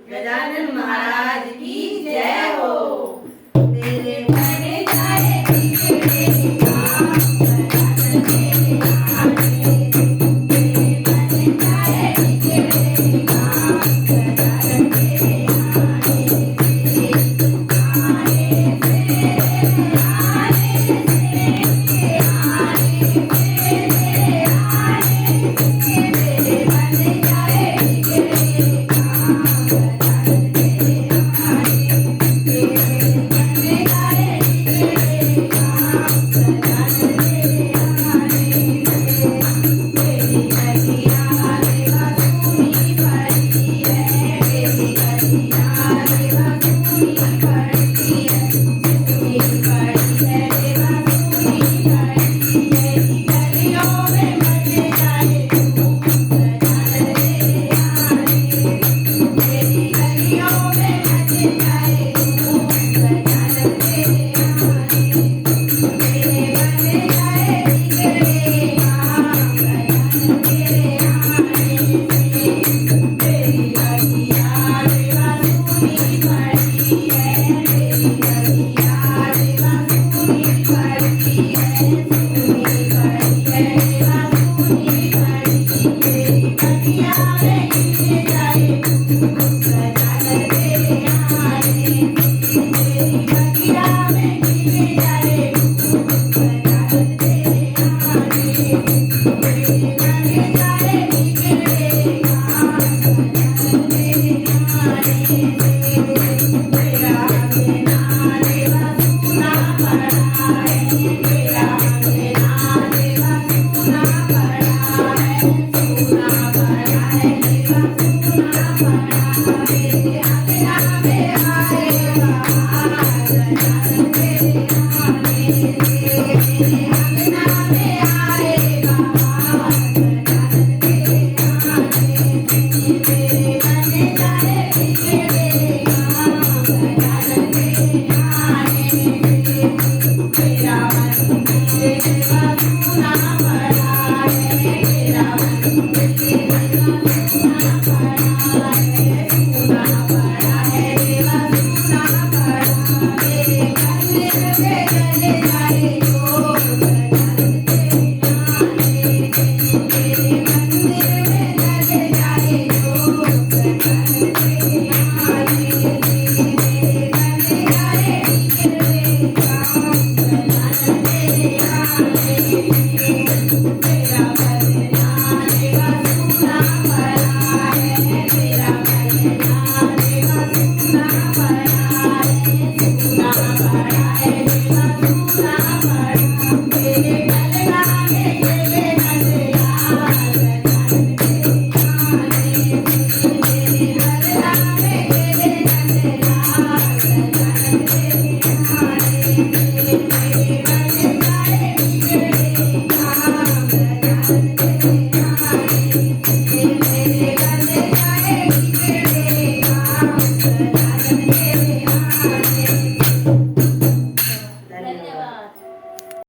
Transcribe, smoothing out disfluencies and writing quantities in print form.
गजानन महाराज की जय हो। तेरे बने जाए बिगड़े काम, गजानन तेरे आने। तेरे बने जाए बिगड़े काम, गजानन तेरे आने से। आने से आने से आने से आने से तेरे बने जाए बिगड़े काम, गजानन तेरे आने। तेरे बने जाए बिगड़े काम, गजानन तेरे आने से। तेरी गलियां देवा सुनी पड़ती है, तेरी गलियां देवा सुनी पड़ती है, सुनी पड़ती है देवा सुनी पड़ती है। तेरी गलियों में मच जाए धूम, गजानन तेरे आने। तेरी गलियों में मच जाए धूम, गजानन तेरे आने। तेरे बने जाए बिगड़े काम, गजानन तेरे आने से। तेरी गलियां देवा सुनी पड़ती है, तेरी गलियां देवा सुनी पड़ती है, सुनी पड़ती है देवा सुनी पड़ती है। तेरी गलियां में गिर जाए धूम, गजानन तेरे आने से। तेरी गलियां में गिर जाए धूम, गजानन तेरे आने से। तेरे बने जाए बिगड़े काम, गजानन तेरे आने से। तेरा अंगना देवा सुना पड़ा है, तेरा अंगना देवा सुना पड़ा है, सुना पड़ा है देवा सुना पड़ा है। तेरे अंगना में आएगा गजानन तेरे आने से। तेरे अंगना में आएगा गजानन तेरे आने से। तेरे बने जाए बिगड़े काम, गजानन तेरे आने से। तेरा मंदिर देवा सुना पड़ा है, तेरा मंदिर देवा सुना पड़ा है, सुना पड़ा है देवा सुना पड़ा। तेरे मंदिर में गले जाए लोग, गजानन तेरे आने से। तेरे मंदिर में गले जाए लोग, गजानन तेरे आने से। तेरे बने जाए बिगड़े काम, गजानन तेरे आने से। तेरा भजना देवा सुना पड़ा है, तेरा भजना देवा सुना पड़ा है, सुना पड़ा है देवा सुना पड़ा। तेरे बलगा में चले नजरा, गजानन तेरे आने से। तेरे बलगा में चले नजरा, गजानन तेरे